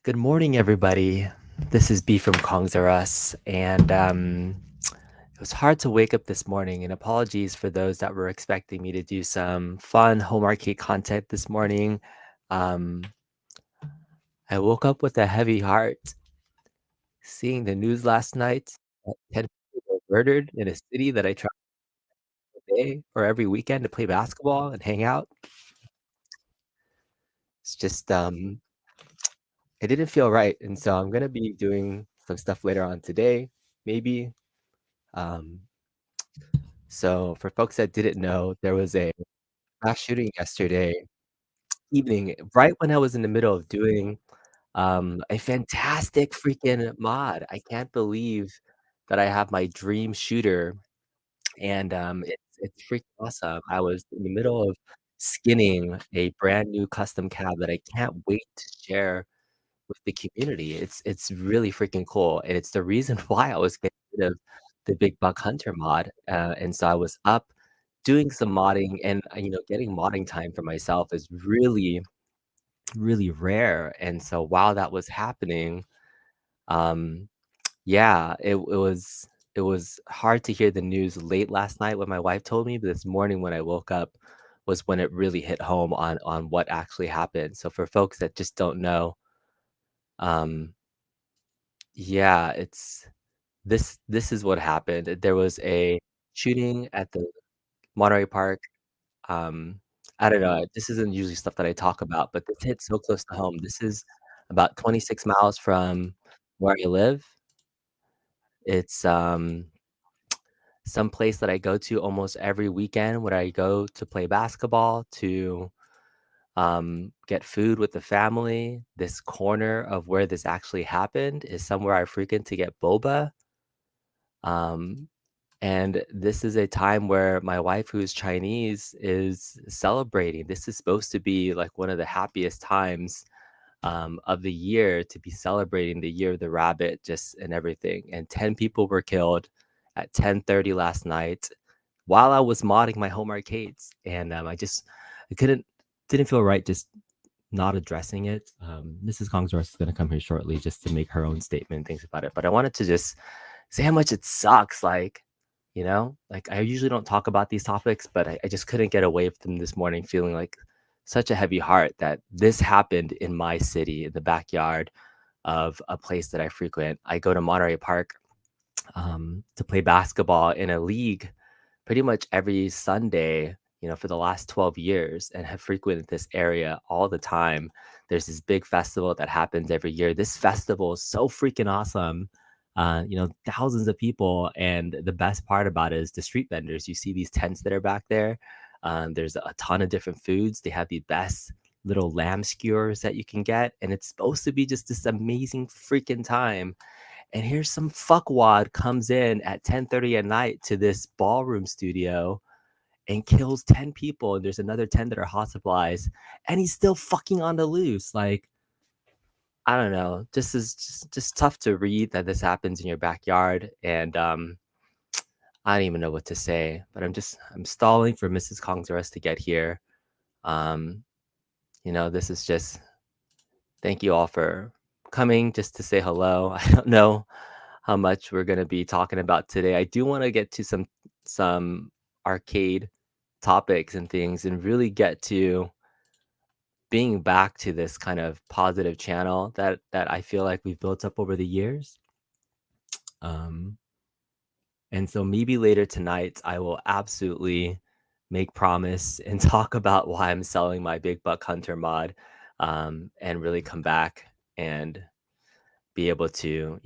Good morning, everybody. This is B from Kongs R Us, and it was hard to wake up this morning. And apologies for those that were expecting me to do some fun home arcade content this morning. Um, I woke up with a heavy heart, seeing the news last night that 10 people were murdered in a city that I travel every day or every weekend to play basketball and hang out. It's just it didn't feel right, and so I'm gonna be doing some stuff later on today, maybe. Um, So for folks that didn't know, there was a mass shooting yesterday evening, right when I was in the middle of doing, a fantastic freaking mod. I can't believe that I have my dream shooter, and, it's freaking awesome. I was in the middle of skinning a brand new custom cab that I can't wait to share with the community. It's really freaking cool, and it's the reason why I was getting rid of the Big Buck Hunter mod, and so I was up doing some modding and, getting modding time for myself is really, really rare, and so while that was happening, um, yeah, it was hard to hear the news late last night when my wife told me, but this morning when I woke up was when it really hit home on what actually happened. So for folks that just don't know, um yeah, this is what happened. There was a shooting at the Monterey Park. I don't know, this isn't usually stuff that I talk about, but this hit so close to home. This is about 26 miles from where I live. It's, some place that I go to almost every weekend when I go to play basketball, to, get food with the family. This corner of where this actually happened is somewhere I frequent to get boba. Um, and this is a time where my wife, who's Chinese, is celebrating. This is supposed to be like one of the happiest times of the year to be celebrating the year of the rabbit, just and everything. And 10 people were killed at 10:30 last night while I was modding my home arcades, and I didn't feel right just not addressing it. Mrs. Congsworth is going to come here shortly just to make her own statement, things about it. But I wanted to just say how much it sucks. Like I usually don't talk about these topics, but I just couldn't get away from them this morning, feeling like such a heavy heart that this happened in my city, in the backyard of a place that I frequent. I go to Monterey Park to play basketball in a league pretty much every Sunday, for the last 12 years and have frequented this area all the time. There's this big festival that happens every year. This festival is so freaking awesome. Thousands of people. And the best part about it is the street vendors. You see these tents that are back there. There's a ton of different foods. They have the best little lamb skewers that you can get. And it's supposed to be just this amazing freaking time, and here's some fuckwad comes in at 10:30 at night to this ballroom studio and kills 10 people, and there's another 10 that are hospitalized, and he's still fucking on the loose. Like, I don't know. This is just tough to read that this happens in your backyard, and I don't even know what to say. But I'm stalling for Mrs. Kong's to get here. Um, this is just thank you all for coming just to say hello. I don't know how much we're going to be talking about today. I do want to get to some arcade topics and things and really get to being back to this kind of positive channel that I feel like we've built up over the years. Um and so maybe later tonight I will absolutely make promise and talk about why I'm selling my Big Buck Hunter mod, and really come back and be able to,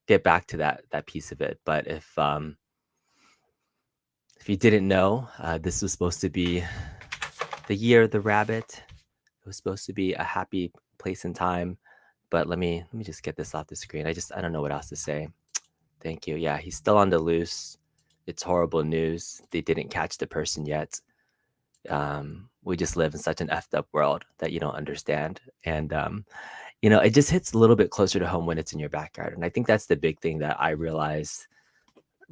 get back to that piece of it. But if you didn't know, this was supposed to be the year of the rabbit. It was supposed to be a happy place and time. But let me just get this off the screen. I don't know what else to say. Thank you. Yeah, he's still on the loose. It's horrible news. They didn't catch the person yet. We just live in such an effed up world that you don't understand. And it just hits a little bit closer to home when it's in your backyard. And I think that's the big thing that I realized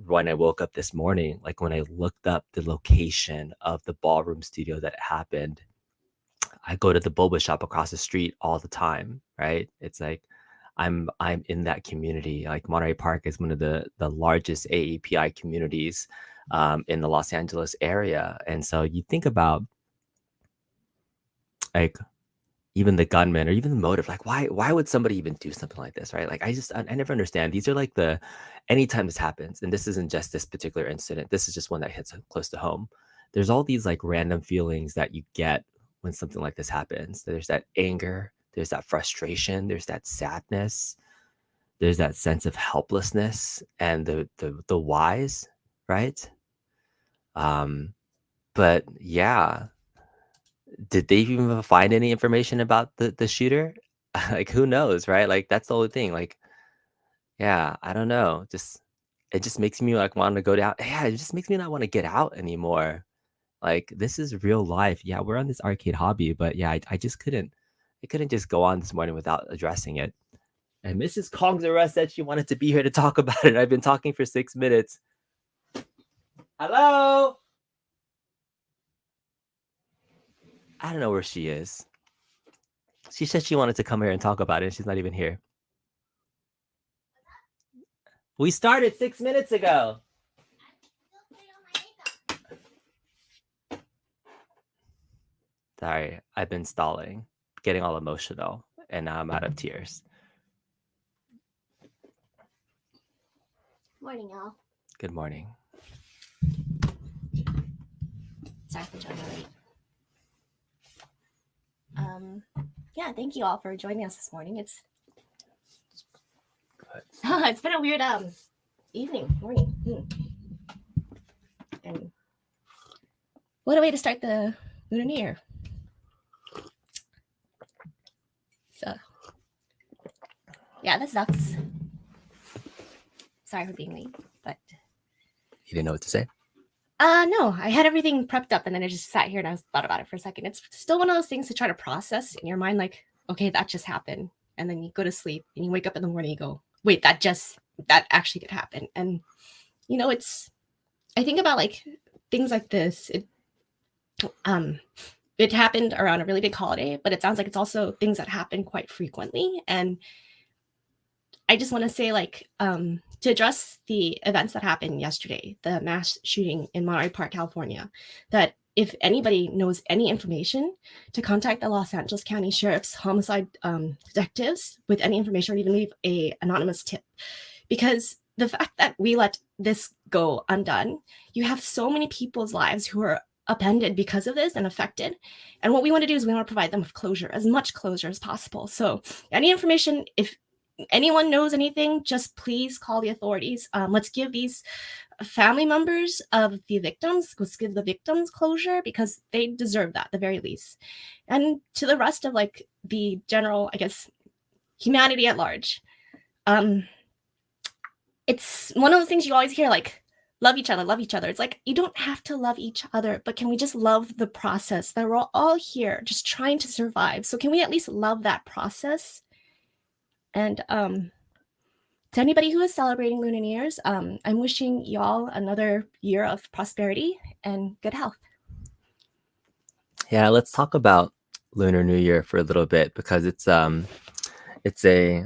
when I woke up this morning, like when I looked up the location of the ballroom studio that it happened. I go to the boba shop across the street all the time, right? It's like I'm in that community. Like Monterey Park is one of the largest AAPI communities in the Los Angeles area, and so you think about like even the gunman or even the motive, like why would somebody even do something like this, right? Like I never understand. These are like the anytime this happens, and this isn't just this particular incident. This is just one that hits close to home. There's all these like random feelings that you get when something like this happens. There's that anger, there's that frustration, there's that sadness, there's that sense of helplessness and the whys, right? Um, but yeah, did they even find any information about the shooter? Like, who knows, right? Like, that's the only thing. Like, yeah, I don't know. Just it just makes me like want to go down. Yeah, it just makes me not want to get out anymore. Like, this is real life. Yeah, we're on this arcade hobby, but yeah, I just couldn't. I couldn't just go on this morning without addressing it. And Mrs. Kongzara said she wanted to be here to talk about it. I've been talking for 6 minutes. Hello. I don't know where she is. She said she wanted to come here and talk about it, and she's not even here. We started 6 minutes ago. Sorry, I've been stalling, getting all emotional, and now I'm out of tears. Morning, y'all. Good morning. Sorry for joining late. Yeah, thank you all for joining us this morning. It's been a weird morning. And what a way to start the Lunar New Year. So yeah, this sucks. Sorry for being late, but You didn't know what to say? no, I had everything prepped up and then I just sat here and I thought about it for a second. It's still one of those things to try to process in your mind, like, okay, that just happened. And then you go to sleep and you wake up in the morning, you go, wait, that actually did happen. And I think about like things like this. It happened around a really big holiday, but it sounds like it's also things that happen quite frequently. And I just want to say, like, to address the events that happened yesterday, the mass shooting in Monterey Park, California, that if anybody knows any information, to contact the Los Angeles County Sheriff's homicide detectives with any information, or even leave a anonymous tip. Because the fact that we let this go undone, you have so many people's lives who are upended because of this and affected. And what we want to do is we want to provide them with closure, as much closure as possible. So any information, if anyone knows anything, just please call the authorities. Let's give these family members of the victims, let's give the victims closure, because they deserve that at the very least. And to the rest of like the general, I guess, humanity at large, it's one of those things you always hear, like, love each other, love each other. It's like, you don't have to love each other, but can we just love the process that we're all here just trying to survive? So can we at least love that process? And to anybody who is celebrating Lunar New Year's, I'm wishing y'all another year of prosperity and good health. Yeah, let's talk about Lunar New Year for a little bit, because it's a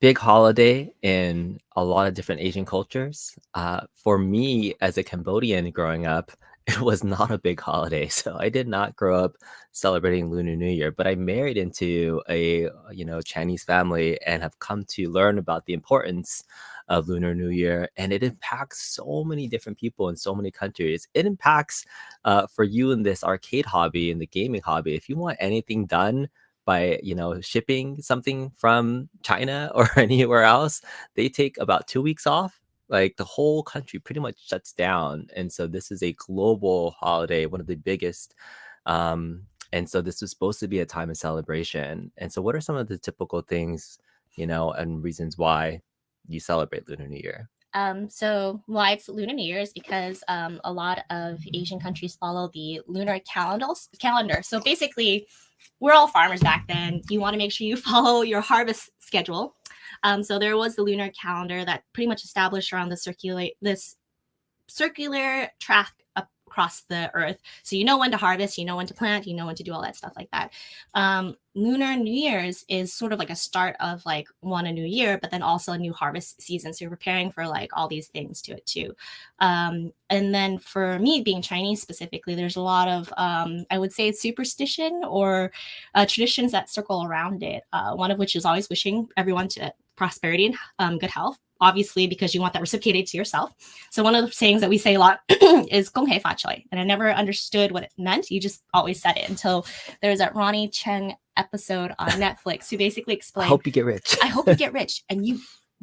big holiday in a lot of different Asian cultures. For me, as a Cambodian growing up, it was not a big holiday. So I did not grow up celebrating Lunar New Year, but I married into a Chinese family and have come to learn about the importance of Lunar New Year, and it impacts so many different people in so many countries. It impacts for you in this arcade hobby, in the gaming hobby. If you want anything done by shipping something from China or anywhere else, they take about 2 weeks off. Like, the whole country pretty much shuts down, and so this is a global holiday, one of the biggest. And so this was supposed to be a time of celebration. And so, what are some of the typical things, and reasons why you celebrate Lunar New Year? So why it's Lunar New Year is because a lot of Asian countries follow the lunar calendar. So basically, we're all farmers back then. You want to make sure you follow your harvest schedule. So there was the lunar calendar that pretty much established around this circular track across the earth. So you know when to harvest, you know when to plant, you know when to do all that stuff like that. Lunar New Year's is sort of like a start of like a new year, but then also a new harvest season. So you're preparing for like all these things to it too. And then for me, being Chinese specifically, there's a lot of I would say superstition or traditions that circle around it. One of which is always wishing everyone to prosperity and good health, obviously because you want that reciprocated to yourself. So one of the sayings that we say a lot is "Gong Hei Fa Choi," and I never understood what it meant. You just always said it until there was that Ronnie Cheng episode on Netflix who basically I explained, hope you get rich. I hope you get rich, and you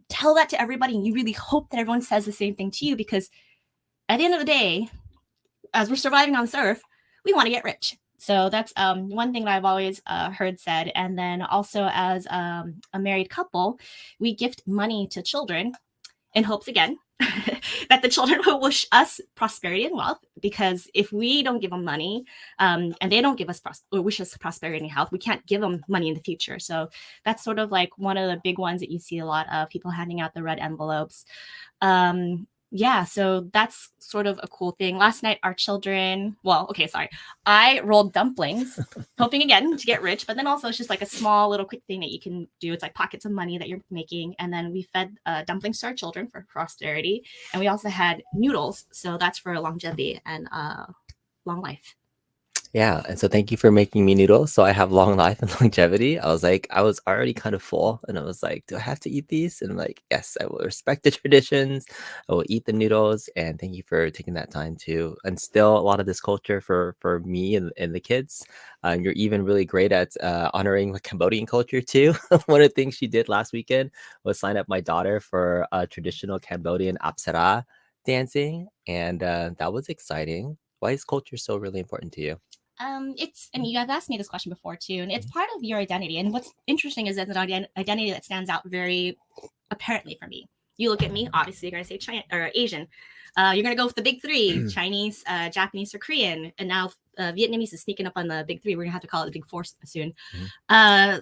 tell that to everybody, and you really hope that everyone says the same thing to you, because at the end of the day, as we're surviving on this earth, we want to get rich. So that's one thing that I've always heard said. And then also, as a married couple, we gift money to children in hopes, again, that the children will wish us prosperity and wealth. Because if we don't give them money and they don't give us or wish us prosperity and health, we can't give them money in the future. So that's sort of like one of the big ones that you see a lot of people handing out the red envelopes. Yeah, so that's sort of a cool thing. Last night, our children, I rolled dumplings, hoping again to get rich, but then also it's just like a small little quick thing that you can do. It's like pockets of money that you're making. And then we fed dumplings to our children for prosperity. And we also had noodles. So that's for longevity and long life. Yeah, and so thank you for making me noodles so I have long life and longevity. I was already kind of full, and I was like, do I have to eat these? And I'm like, yes, I will respect the traditions. I will eat the noodles, and thank you for taking that time to instill a lot of this culture for me and the kids. You're even really great at honoring the Cambodian culture too. One of the things she did last weekend was sign up my daughter for traditional Cambodian apsara dancing, and that was exciting. Why is culture so really important to you? And you have asked me this question before too, and it's part of your identity. And what's interesting is that it's an identity that stands out very apparently for me. You look at me, obviously, you're going to say China or Asian. You're going to go with the big three: Chinese, Japanese, or Korean. And now Vietnamese is sneaking up on the big three. We're going to have to call it the big four soon.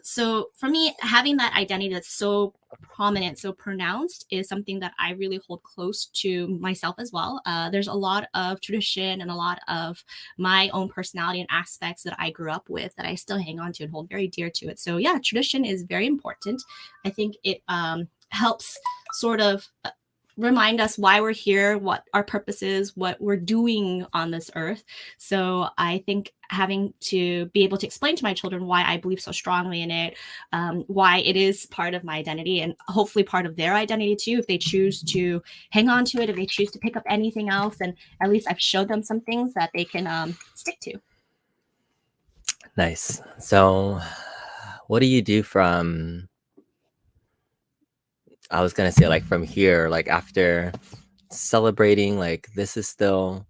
So for me, having that identity that's so prominent, so pronounced, is something that I really hold close to myself as well. There's a lot of tradition and a lot of my own personality and aspects that I grew up with that I still hang on to and hold very dear to it. So yeah, tradition is very important. I think it helps sort of remind us why we're here, what our purpose is, what we're doing on this earth. So I think having to be able to explain to my children why I believe so strongly in it, why it is part of my identity, and hopefully part of their identity too, if they choose to hang on to it, if they choose to pick up anything else, and at least I've showed them some things that they can stick to. Nice. So, what do you do from, I was gonna say, like, from here, like after celebrating, like this is still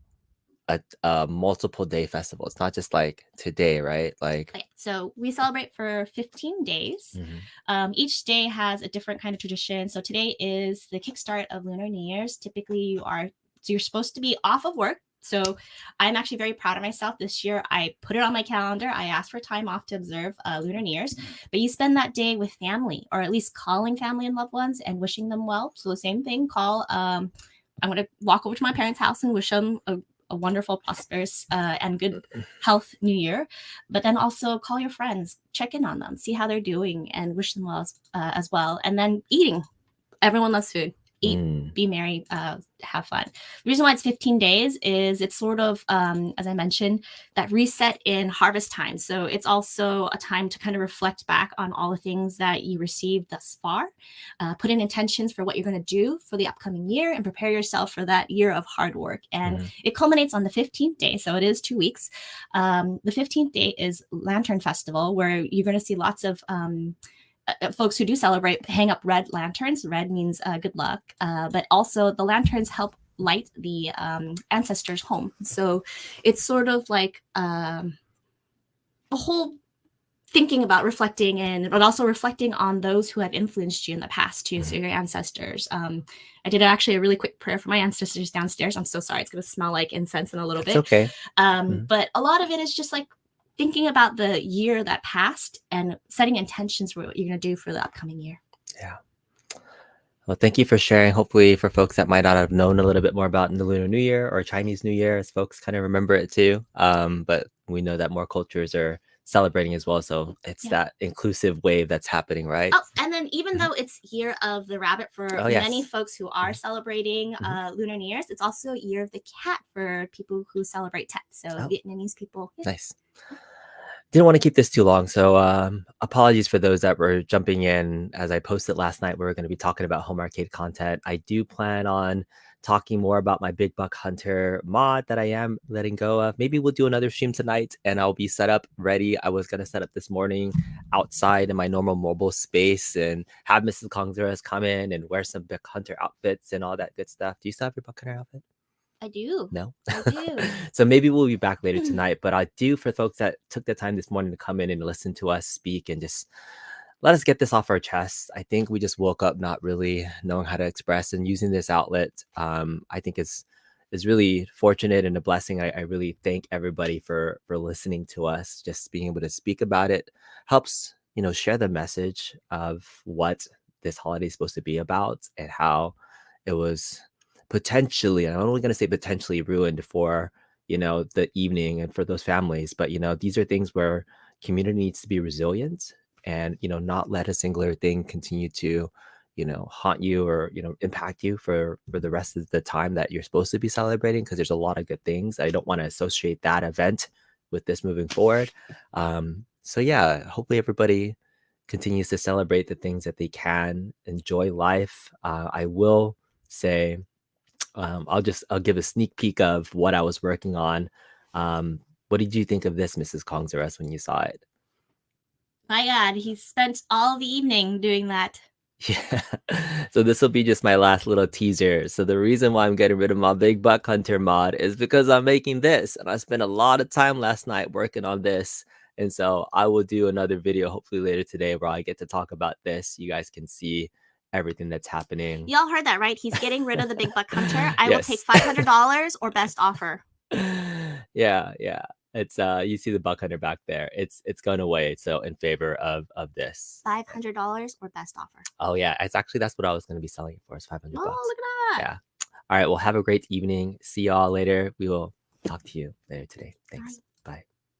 a multiple day festival. It's not just like today, right? Like, Okay, so we celebrate for 15 days. Each day has a different kind of tradition. So today is the kickstart of Lunar New Year's. Typically, you're supposed to be off of work. So I'm actually very proud of myself this year. I put it on my calendar. I asked for time off to observe Lunar New Year's, but you spend that day with family, or at least calling family and loved ones and wishing them well. So the same thing, call. I'm going to walk over to my parents' house and wish them a wonderful, prosperous, and good health new year. But then also call your friends, check in on them, see how they're doing, and wish them well as well. And then eating. Everyone loves food. Eat, be merry, have fun. The reason why it's 15 days is it's sort of, as I mentioned, that reset in harvest time. So it's also a time to kind of reflect back on all the things that you received thus far, put in intentions for what you're going to do for the upcoming year, and prepare yourself for that year of hard work. And it culminates on the 15th day. So it is 2 weeks. The 15th day is Lantern Festival, where you're going to see lots of folks who do celebrate hang up red lanterns. Red means good luck, but also the lanterns help light the ancestors' home. So it's sort of like a whole thinking about reflecting, but also reflecting on those who have influenced you in the past too. So your ancestors. I did actually a really quick prayer for my ancestors downstairs. I'm so sorry. It's going to smell like incense in a little bit. okay. But a lot of it is just like thinking about the year that passed and setting intentions for what you're going to do for the upcoming year. Yeah. Well, thank you for sharing. Hopefully, for folks that might not have known a little bit more about the Lunar New Year or Chinese New Year, as folks kind of remember it too. But we know that more cultures are celebrating as well. So it's Yeah. that inclusive wave that's happening, right? Oh, and then even Mhm. though it's Year of the Rabbit for Oh, many yes. folks who are Mhm. celebrating Mhm. Lunar New Year's, it's also Year of the Cat for people who celebrate Tet. So Oh, Vietnamese people, yeah. nice. Didn't want to keep this too long, so apologies for those that were jumping in. As I posted last night, we were going to be talking about home arcade content. I do plan on talking more about my Big Buck Hunter mod that I am letting go of. Maybe we'll do another stream tonight, and I'll be set up ready. I was going to set up this morning outside in my normal mobile space and have Mrs. Kongzuras come in and wear some Buck Hunter outfits and all that good stuff. Do you still have your Buck Hunter outfit? I do. No. I do. So maybe we'll be back later tonight. But I do, for folks that took the time this morning to come in and listen to us speak and just let us get this off our chest. I think we just woke up not really knowing how to express, and using this outlet. I think is really fortunate and a blessing. I really thank everybody for listening to us. Just being able to speak about it helps, share the message of what this holiday is supposed to be about and how it was potentially, I'm only going to say potentially, ruined for the evening and for those families. But these are things where community needs to be resilient, and not let a singular thing continue to haunt you or impact you for the rest of the time that you're supposed to be celebrating, because there's a lot of good things. I don't want to associate that event with this moving forward. So yeah, hopefully everybody continues to celebrate the things that they can, enjoy life. I will say, I'll give a sneak peek of what I was working on. What did you think of this, Mrs. Kongzares, when you saw it? My God, he spent all the evening doing that. Yeah. So this will be just my last little teaser. So the reason why I'm getting rid of my Big Buck Hunter mod is because I'm making this, and I spent a lot of time last night working on this. And so I will do another video hopefully later today where I get to talk about this. You guys can see everything that's happening. Y'all heard that, right? He's getting rid of the Big Buck Hunter. I will take Yes. $500 or best offer. Yeah, yeah. It's you see the buck hunter back there. It's gone away. So in favor of this. $500 or best offer. Oh yeah, it's actually that's what I was gonna be selling it for, is 500 Oh, bucks. look at that. Yeah. All right. Well, have a great evening. See y'all later. We will talk to you later today. Thanks. Bye.